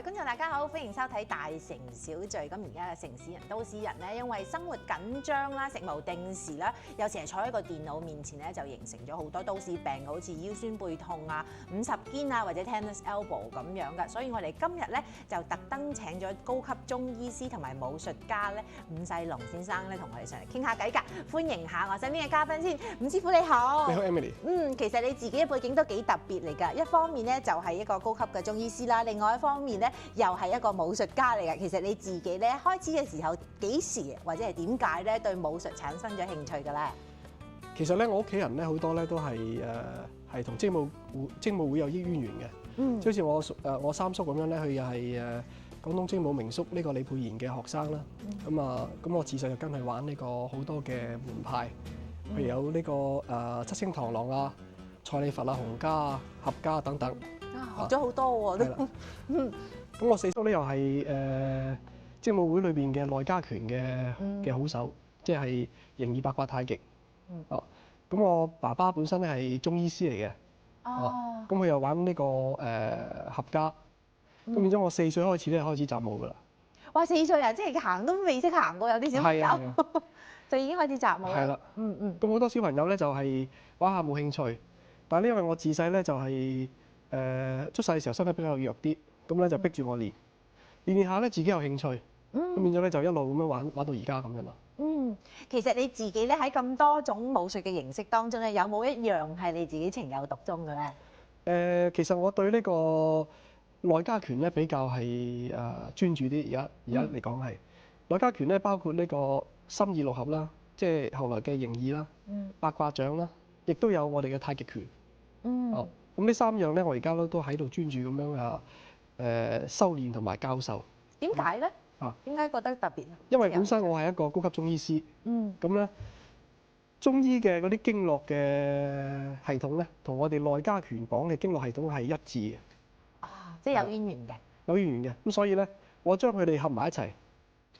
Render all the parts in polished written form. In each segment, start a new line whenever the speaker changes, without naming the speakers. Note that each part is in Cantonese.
觀眾大家好，歡迎收睇《大城小聚》。咁而家嘅城市人、都市人咧，因為生活緊張啦、食無定時啦，有時係坐喺個電腦面前咧，就形成咗好多都市病，好似腰酸背痛啊、50肩啊，或者 tennis elbow 咁樣嘅。所以我哋今日咧就特登請咗高級中醫師同埋武術家咧伍世龍先生咧，同我哋上嚟傾下偈㗎。歡迎下我身邊嘅嘉賓先，伍師傅你好。
你好 Emily。
其實你自己嘅背景都幾特別嚟㗎。一方面咧就係一個高級嘅中醫師啦，另外一方面咧又係一個武術家嚟嘅。其實你自己咧開始嘅時候幾時或者係點解咧對武術產生咗興趣嘅咧？
其實咧，我屋企人咧好多咧都係同精武會有啲淵源嘅。即好似我三叔咁樣咧，佢又係廣東精武名宿呢個李沛然嘅學生啦。咁我自細就跟佢玩呢個好多嘅門派，譬如有呢個七星螳螂啊、蔡李佛啊、洪家啊、合家等等。
學咗好多喎都。
咁我四叔咧又係精武會裏邊嘅內家拳嘅好手，即係形意八卦太極。咁我爸爸本身咧係中醫師嚟嘅。咁佢又玩呢個合家。咁變咗我4歲開始咧開始習武㗎啦。
哇！4歲啊，即係行都未識行過，有啲小朋友就已經開始習武啦。
係啦。咁好多小朋友咧就係玩下冇興趣，但係咧因為我自細咧就係出世嘅時候身體比較弱啲，咁咧就逼住我練下咧自己有興趣，咁變咗咧就一路咁樣玩到而家咁樣啦。
其實你自己咧喺咁多種武術嘅形式當中咧，有冇一樣係你自己情有獨鍾嘅咧？
其實我對呢個內家拳咧比較係專注啲，而家嚟講係內家拳咧包括呢個心意六合啦，即係後來嘅形意啦，八卦掌啦，亦都有我哋嘅太極拳。咁呢3樣咧，我而家都喺度專注咁樣修練同埋教授。
點解咧？點解覺得特別啊？
因為本身我係一個高級中醫師。咁咧，中醫嘅嗰啲經絡嘅系統咧，同我哋內家拳講嘅經絡系統係一致嘅。
即係有淵源嘅。有
淵源嘅。咁所以咧，我將佢哋合埋一齊。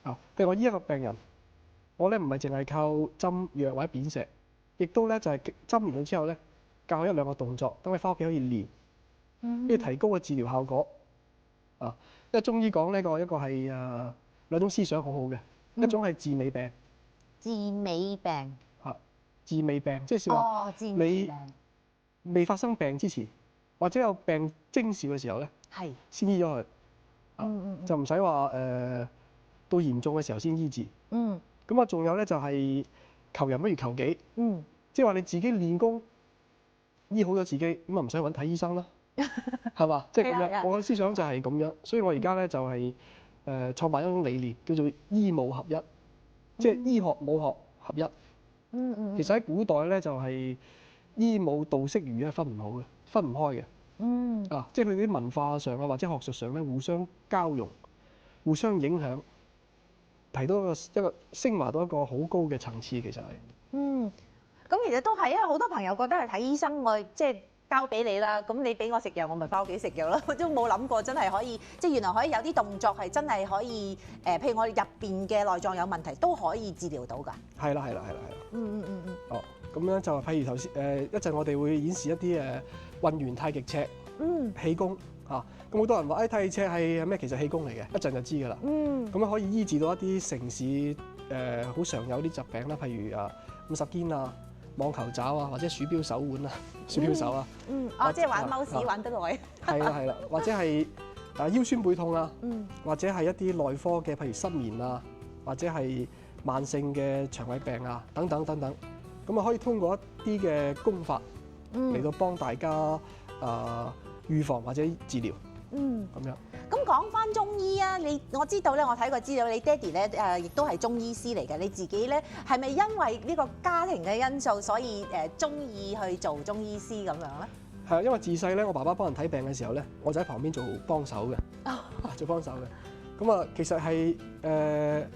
譬如我醫一個病人，我咧唔係淨係靠針藥或者砭石，亦都咧就係針完咗之後咧，教佢1-2個動作，等佢翻屋企可以練，跟住提高個治療效果。因為中醫講呢個一個係兩種思想好好嘅，一種係治未病。
治未病。
治未病，即係話你未發生病之前，或者有病徵兆嘅時候咧，先醫咗佢。就唔使話到嚴重嘅時候先醫治。咁啊，仲有咧就係求人不如求己。即係話你自己練功醫好咗自己，咁啊唔使揾睇醫生啦。係嘛？即係咁樣，我嘅思想就係咁樣，所以我而家咧就係創辦一種理念，叫做醫武合一，即係醫學武學合一。其實喺古代咧就係醫武道釋儒咧分唔開嘅。即係佢啲文化上啊或者學術上咧互相交融、互相影響，提到一個升華到一個好高嘅層次，其實係。
咁其實都係，因為好多朋友覺得係睇醫生，我即係交俾你啦，咁你俾我食藥，我咪翻屋企食藥咯。都冇諗過真係可以，即係原來可以有啲動作係真係可以譬如我哋入邊嘅內臟有問題都可以治療到㗎。
係啦。咁樣就譬如頭先一陣我哋會演示一啲運元太極尺氣功咁好多人話太極尺係咩？其實氣功嚟嘅，一陣就知㗎啦。咁樣可以醫治到一啲城市好常有啲疾病啦，譬如50肩啊、網球爪啊，或者鼠標手腕啊、鼠標手啊。
即係玩貓屎玩得耐。
係啦，或者係腰酸背痛啊，或者係一啲內科嘅，譬如失眠啊，或者係慢性嘅腸胃病啊，等等。咁啊，可以通過一啲嘅功法嚟到幫大家預防或者治療。咁樣。
咁講翻中醫啊，我知道咧，我睇過資料，你爹哋咧亦都係中醫師嚟嘅。你自己咧係咪因為呢個家庭嘅因素，所以中意去做中醫師咁樣咧？
係啊，因為自細咧，我爸爸幫人睇病嘅時候咧，我就喺旁邊做幫手嘅。做幫手嘅。咁啊，其實係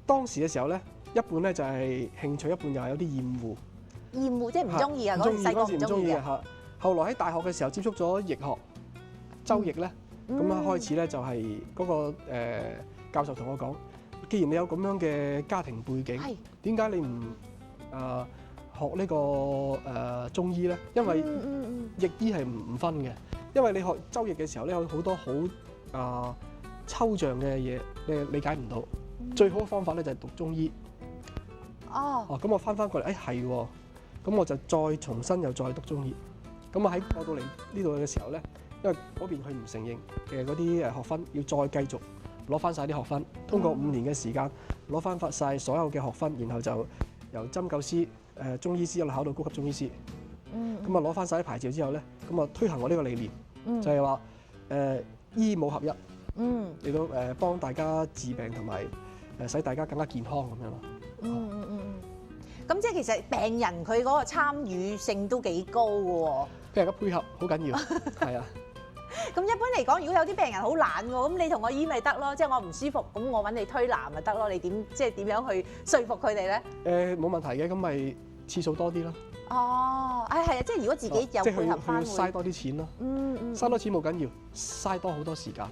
當時嘅時候咧，一半咧就係興趣，一半又係有啲厭惡。
厭惡即係唔中意啊！嗰時唔中意嘅。
後來喺大學嘅時候接觸咗易學，周易咧。咁開始咧就係嗰個教授同我講，既然你有咁樣嘅家庭背景，點解你唔學呢個中醫咧？因為易醫係唔分嘅，因為你學周易嘅時候咧，有好多好抽象嘅嘢你理解唔到，最好嘅方法咧就係讀中醫。咁我翻過嚟，係喎，咁我就再重新又再讀中醫。咁我喺過到嚟呢度嘅時候咧，因為嗰邊佢唔承認嘅嗰啲學分，要再繼續攞翻晒啲學分，通過5年嘅時間攞翻晒所有嘅學分，然後就由針灸師、中醫師一路考到高級中醫師。咁啊攞翻晒啲牌照之後咧，咁啊推行我呢個理念，就係話醫武合一，嚟到幫大家治病同埋使大家更加健康咁樣咯。
咁即係其實病人佢嗰個參與性都幾高嘅喎。
病人嘅配合好緊要，係啊。
咁一般嚟講，如果有啲病人好懶喎，咁你同我醫咪得咯？即係我唔舒服，咁我揾你推拿咪得咯？你點樣去說服佢哋咧？
冇問題嘅，咁咪次數多啲咯。
係啊，即係如果自己有配合翻，
即係佢要嘥多啲錢咯。嘥多錢冇緊要，嘥多好多時間。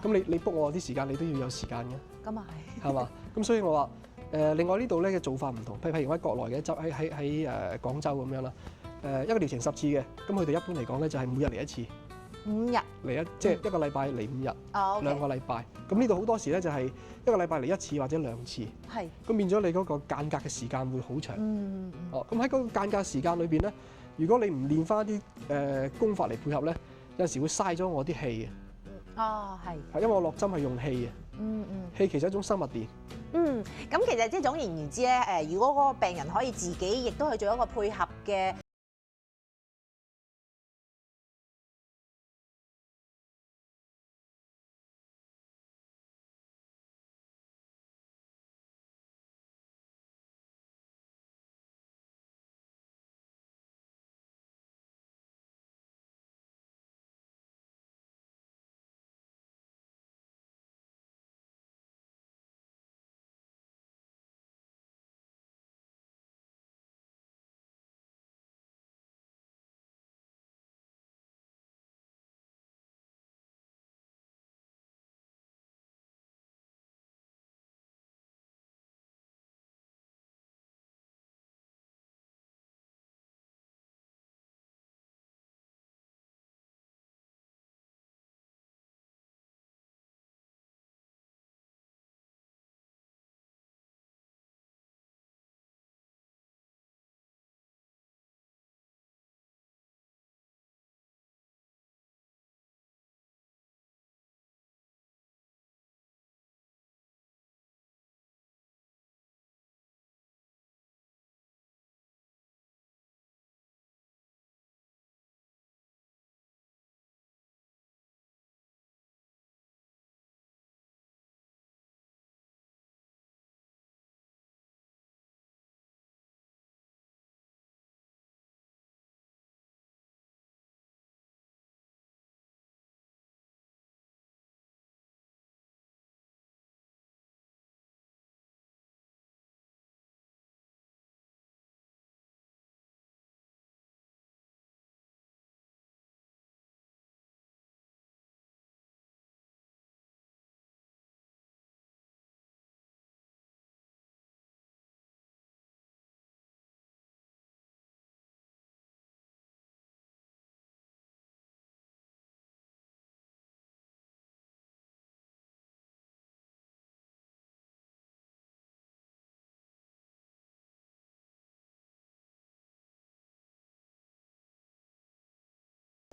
咁你 book 我啲時間，你都要有時間嘅。
咁啊係。
係嘛？咁所以我話另外呢度咧嘅做法唔同，譬如喺國內嘅就喺廣州咁樣啦。一個療程10次嘅，咁佢哋一般嚟講咧就係每日嚟一次。
5日
嚟即係一個禮拜嚟5日，2個禮拜。咁呢度好多時咧就係一個禮拜嚟1次或者2次。係。咁變咗你嗰個間隔嘅時間會好長。咁喺嗰個間隔時間裏邊咧，如果你唔練翻啲功法嚟配合咧，有陣時會嘥咗我啲氣嘅。係。因為我落針係用氣嘅。氣其實係一種生物電。
咁其實即係總而言之咧，如果嗰個病人可以自己亦都去做一個配合嘅。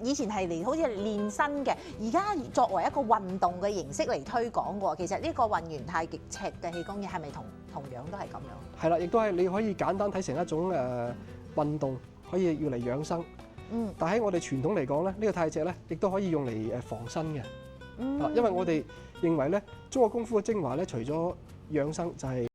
以前係嚟好似練身嘅，而家作為一個運動嘅形式嚟推廣喎。其實呢個運完太極尺嘅氣功嘢係咪同樣都係咁樣？係啦，
亦都係你可以簡單睇成一種運動，可以要嚟養生。但喺我哋傳統嚟講咧，呢個太極咧亦都可以用嚟防身嘅。因為我哋認為咧，中國功夫嘅精華咧，除咗養生就係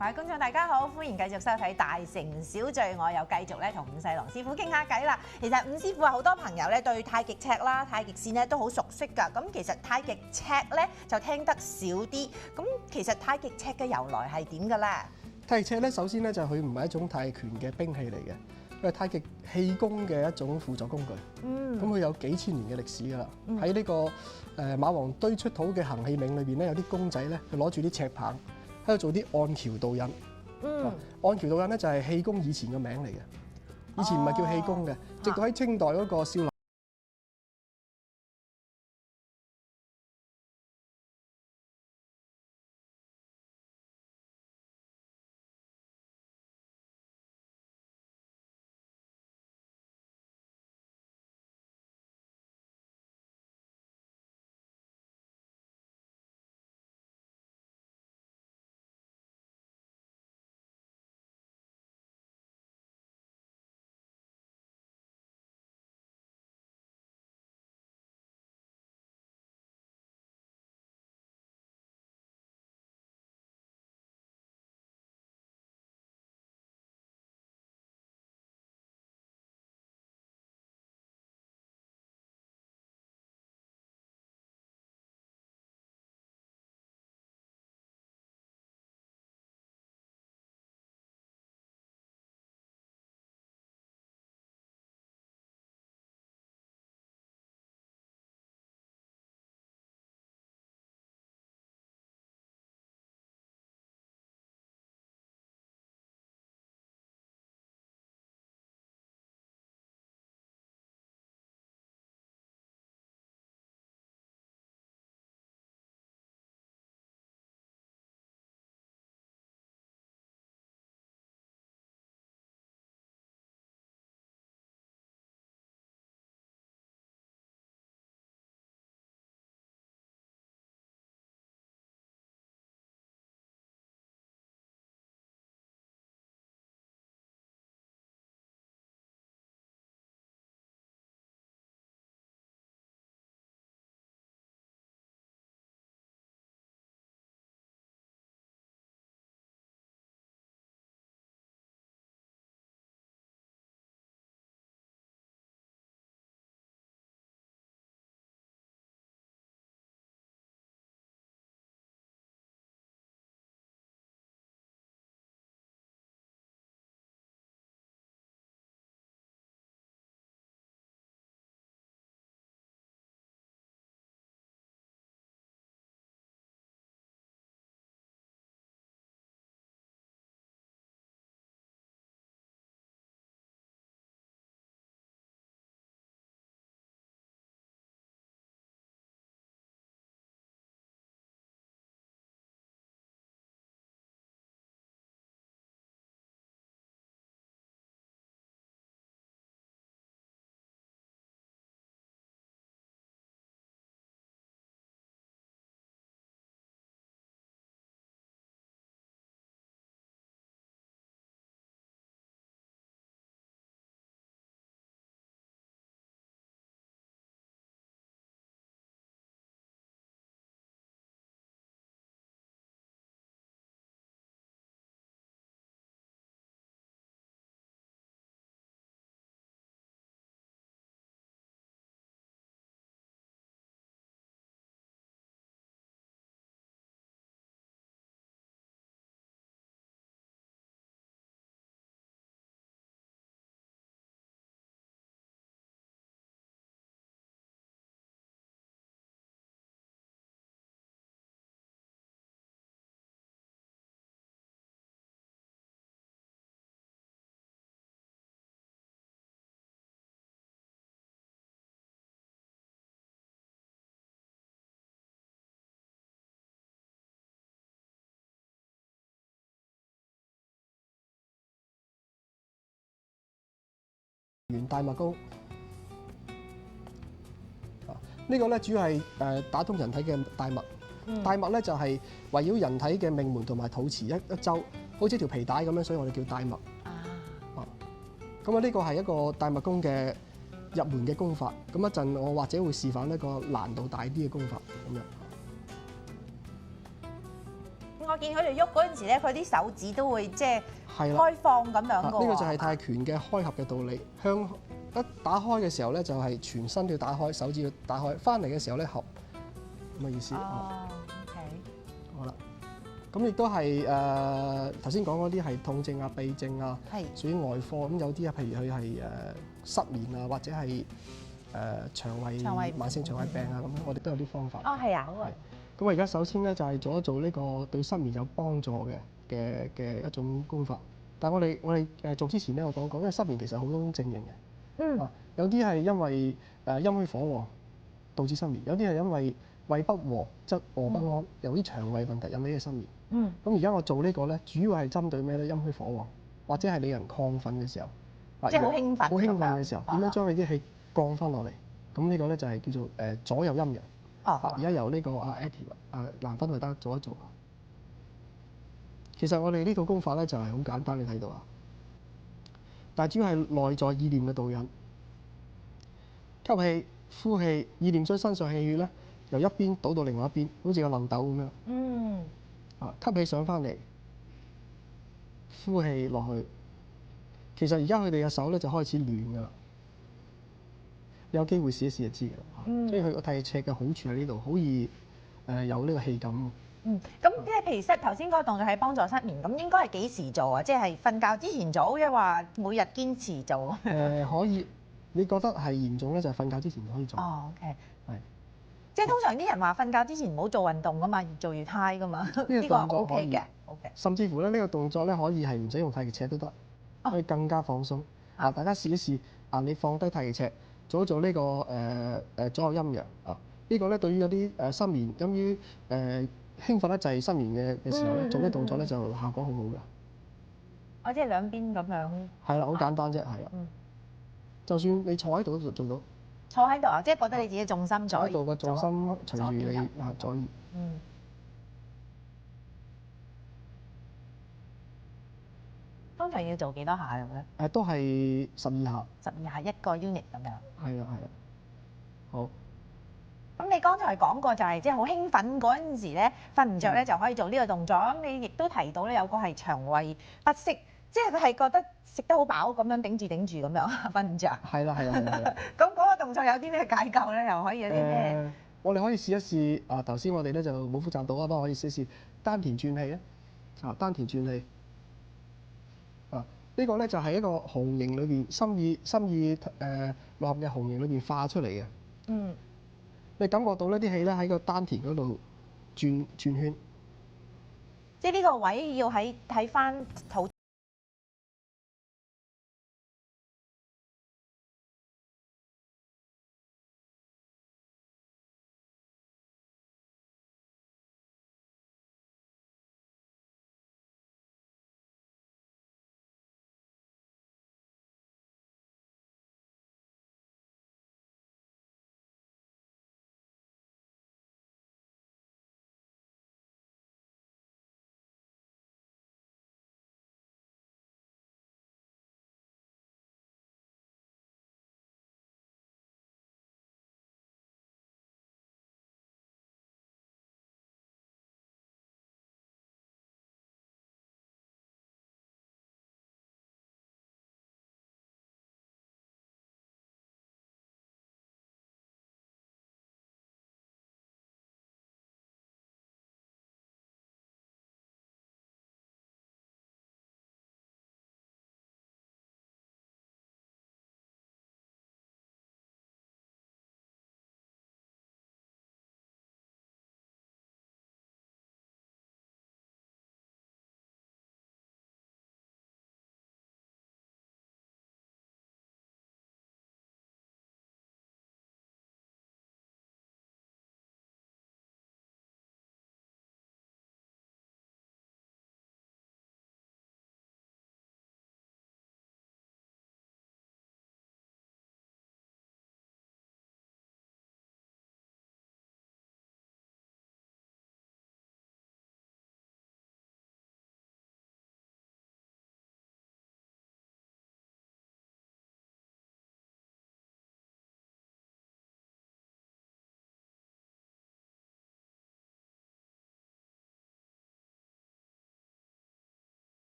各位觀眾大家好，歡迎繼續收睇《大城小聚》，我又繼續咧同伍世龍師傅傾下偈啦。其實伍師傅啊，好多朋友咧對太極尺啦、太極線咧都好熟悉㗎。咁其實太極尺咧就聽得少啲。咁其實太極尺嘅由來係點㗎咧？
太極尺咧，首先咧就佢唔係一種太極拳嘅兵器嚟嘅，佢係太極氣功嘅一種輔助工具。咁佢有幾千年嘅歷史㗎啦。喺呢個馬王堆出土嘅行器銘裏邊咧，有啲公仔咧，佢攞住啲尺棒喺度做啲按橋導引。按橋導引咧就係氣功以前嘅名嚟嘅，以前唔係叫氣功嘅，直到喺清代嗰個少林。大脈功呢個咧主要係打通人體嘅大脈。大脈咧就係圍繞人體嘅命門同埋肚臍一周，好似條皮帶咁樣，所以我哋叫大脈。咁啊，呢個係一個大脈功嘅入門嘅功法。咁一陣我或者會示範一個難度大啲嘅功法咁樣。
我見佢哋喐嗰陣時咧，佢啲手指都會即係
係啦
開放咁樣
呢
嘅喎。
個就係泰拳嘅開合嘅道理。向一打開嘅時候咧，就係全身都要打開，手指要打開。翻嚟嘅時候咧，合咁嘅意思。
哦，OK。
好啦，咁亦都係頭先講嗰啲係痛症啊、痹症啊，屬於外科。咁有啲啊，譬如佢係失眠啊，或者係腸胃慢性腸胃病啊，咁我哋都有啲方法。
哦，係啊，好啊。
咁我而家首先咧就係做一做呢個對失眠有幫助嘅一種功法。但係我哋做之前咧，我講講，因為失眠其實好多種症型嘅。有啲係因為陰虛火旺導致失眠，有啲係因為胃不和則臥不安，有啲腸胃問題引起嘅失眠。咁而家我做呢個咧，主要係針對咩咧？陰虛火旺，或者係你人亢奮嘅時候，
即係好興奮。
好興奮嘅時候，點樣將你啲氣降翻落嚟？咁呢個咧就係叫做左右陰陽。而家由呢個Eddie 蘭芬為大家做一做。其實我哋呢套功法咧就係好簡單，你睇到啊。但係主要係內在意念嘅導引，吸氣、呼氣，意念將身上氣血咧由一邊倒到另外一邊，好似個漏斗咁樣。吸氣上翻嚟，呼氣落去。其實而家佢哋嘅手咧就開始暖㗎啦。有機會試一試就知㗎啦。所以佢個太極尺嘅好處喺呢度，好易有呢個氣感。
咁即係譬如頭先嗰個動作係幫助失眠，咁應該係幾時做啊？即係瞓覺之前做，抑或每日堅持做？
可以，你覺得係嚴重咧，就係瞓覺之前就可以做。
哦，OK。
係。
即係通常啲人話瞓覺之前唔好做運動㗎嘛，越做越 high 㗎嘛。呢個 OK 嘅，OK。
甚至乎咧，呢個動作咧可以係唔使用太極尺都得，可以更加放鬆。大家試一試你放低太極尺，做一做呢個左右陰陽啊。呢個咧對於有啲失眠，由於興奮得滯失眠嘅時候咧，做呢動作咧就效果好好㗎。
即係兩邊咁樣。係
啦，好簡單啫，係啦。就算你坐喺度都做到。
坐喺度啊，即係覺得你自己重心左。
喺度個重心隨住你左移。
通常要做幾多下咁咧？
都係12下。
12下一個 unit 咁樣。
係啊。好。
咁你剛才講過就係即係好興奮嗰陣時咧，瞓唔着咧就可以做呢個動作。咁你亦都提到咧有個係腸胃不適，即係佢係覺得食得好飽咁樣頂住咁樣瞓唔着。係啦。咁嗰個動作有啲咩解救咧？又可以有啲咩？
我哋可以試一試頭先我哋咧就冇複習到啊，不過可以試一試丹田轉氣咧。丹田轉氣。呢個咧就係一個紅形裏邊心意內含嘅紅形裏邊化出嚟嘅。你感覺到呢啲氣咧喺個丹田嗰度轉圈。
即係呢個位要睇翻肚。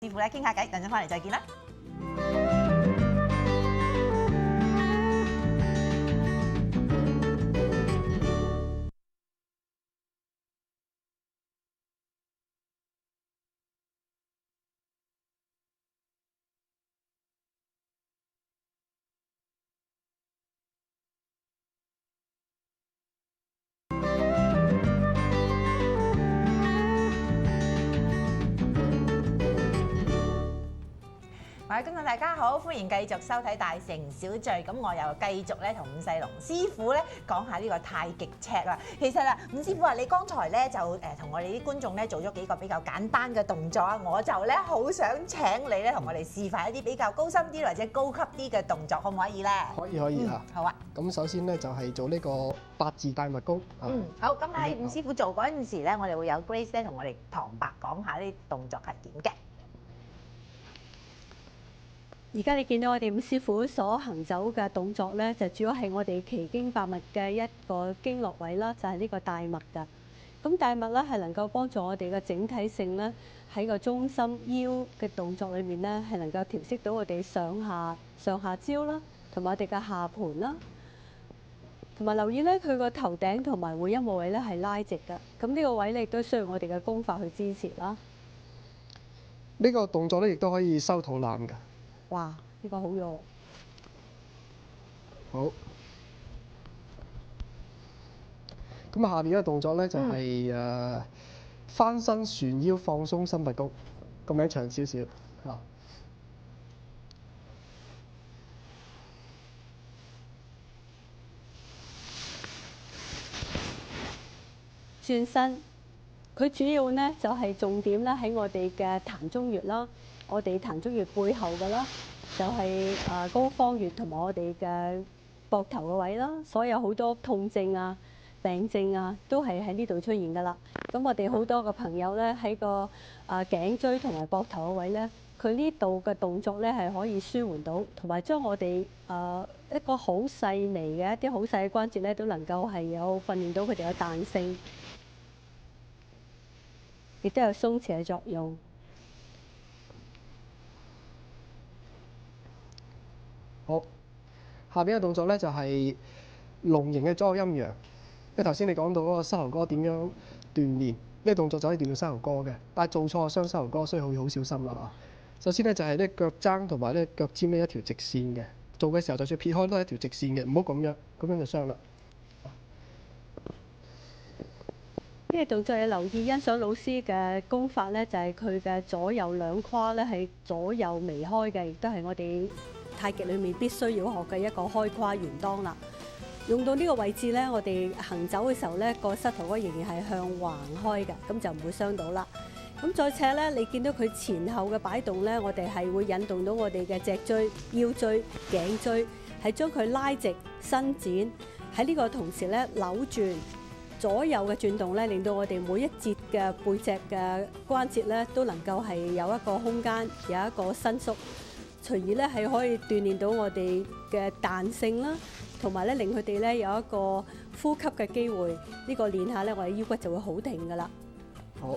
師傅咧傾下偈，等陣翻嚟再見啦。各位觀眾大家好，歡迎繼續收睇《大成小聚》。咁我又繼續咧同伍世龍師傅咧講下呢個太極尺啦。其實啊，伍師傅啊，你剛才咧就同我哋啲觀眾咧做咗幾個比較簡單嘅動作啊，我就咧好想請你咧同我哋示範一啲比較高深啲或者高級啲嘅動作，可唔可以咧？
可以嚇。
好啊。
咁首先咧就係做呢個八字大脈功。
好。咁喺伍師傅做嗰陣時咧，我哋會有 Grace 咧同我哋旁白講下呢啲動作係點嘅。
而家你見到我哋伍師傅所行走嘅動作咧，就主要係我哋奇經八脈嘅一個經絡位啦，就係呢個大脈㗎。咁大脈咧係能夠幫助我哋嘅整體性咧，喺個中心腰嘅動作裏面咧，係能夠調適到我哋上下焦啦，同埋我哋嘅下盤啦。同埋留意咧，佢個頭頂同埋會陰部位咧係拉直㗎。咁呢個位咧亦都需要我哋嘅功法去支持啦。
呢個動作咧亦都可以收肚腩㗎。
哇！呢個好用。
好。咁下邊一個動作咧就係翻身旋腰放鬆心脈功，個名長少少嚇。
轉身，佢主要咧就係重點咧喺我哋嘅膻中穴啦。我哋膻中穴背後嘅啦，就係膏肓穴同埋我哋嘅膊頭嘅位啦。所有好多痛症啊、病症啊，都係喺呢度出現噶啦。咁我哋好多個朋友咧喺個頸椎同埋膊頭嘅位咧，佢呢度嘅動作咧係可以舒緩到，同埋將我哋一個好細微嘅一啲好細嘅關節咧，都能夠係有訓練到佢哋嘅彈性，亦都有鬆弛嘅作用。
好，下邊嘅動作咧就係龍形嘅左右陰陽。因為頭先你講到嗰個膝頭哥點樣鍛鍊，呢個動作就可以鍛鍊膝頭哥嘅。但係做錯傷膝頭哥，所以要好小心啦。首先咧就係咧腳踭同埋咧腳尖呢一條直線嘅。做嘅時候就算撇開都係一條直線嘅，唔好咁樣就傷啦。
呢個動作要留意欣賞老師嘅功法咧，就係佢嘅左右兩胯咧係左右微開嘅，亦都係我哋太極裏面必須要學嘅一個開胯圓當啦。用到呢個位置咧，我哋行走嘅時候咧，個膝頭哥仍然係向橫開嘅，咁就唔會傷到啦。咁再且咧，你見到佢前後嘅擺動咧，我哋係會引動到我哋嘅脊椎、腰椎、頸椎，係將佢拉直、伸展。喺呢個同時咧，扭轉左右嘅轉動咧，令到我哋每一節嘅背脊嘅關節咧，都能夠係有一個空間，有一個伸縮。隨而咧係可以鍛鍊到我哋嘅彈性啦，同埋咧令佢哋咧有一個呼吸嘅機會。呢個練下咧，我哋腰骨就會好挺噶啦。
好，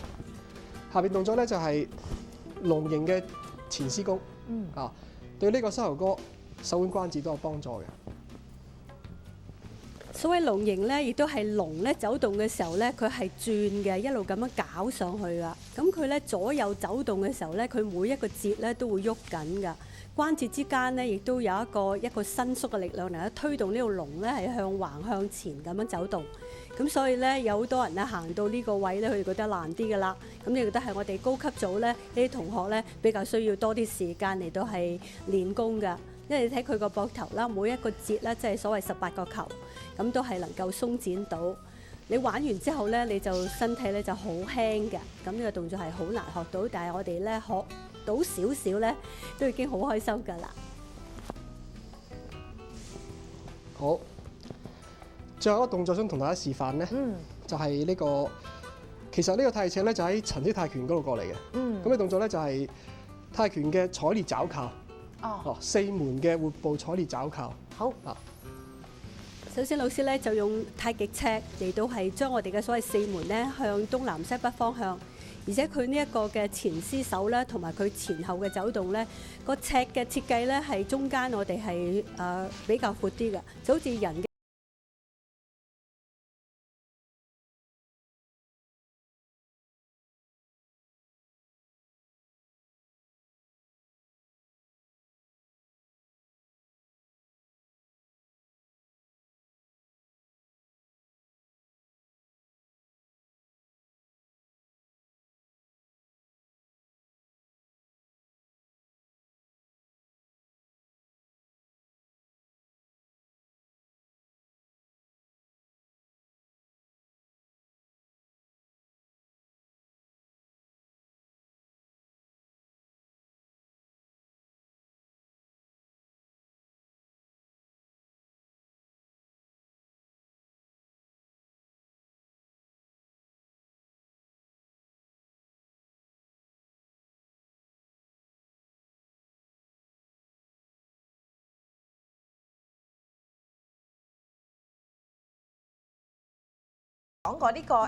下邊動作咧就係龍形嘅前絲功。對呢個膝頭哥、手腕關節都有幫助嘅。
所謂龍形咧，亦都係龍咧走動嘅時候咧，佢係轉嘅，一路咁樣搞上去噶。咁佢咧左右走動嘅時候咧，佢每一個節咧都會喐緊噶。關節之間咧，亦都有一個伸縮嘅力量，嚟推動呢個龍咧係向橫向前咁樣走動。咁所以咧，有好多人咧行到呢個位咧，佢哋覺得難啲噶啦。咁你覺得係我哋高級組咧，呢啲同學咧比較需要多啲時間嚟到係練功噶。因為你睇佢個膊頭啦，每一個節咧，即係所謂18個球，咁都係能夠鬆展到。你玩完之後咧，你就身體咧就好輕嘅。咁呢個動作係好難學到，但係我哋咧學到少少咧，都已經好開心㗎啦。
好，最後一個動作想同大家示範咧，就係呢個。其實呢個太極尺咧就喺陳式泰拳嗰度過嚟嘅。咁呢動作咧就係泰拳嘅採挒爪靠。4門嘅活步採挒爪靠。
好。首先老師咧就用太極尺嚟到係將我哋嘅所謂4門咧向東南西北方向，而且佢呢一個嘅前絲手咧，同埋佢前後嘅走動咧，個尺嘅設計咧係中間我哋係比較闊啲嘅，就好似人嘅。
講過呢個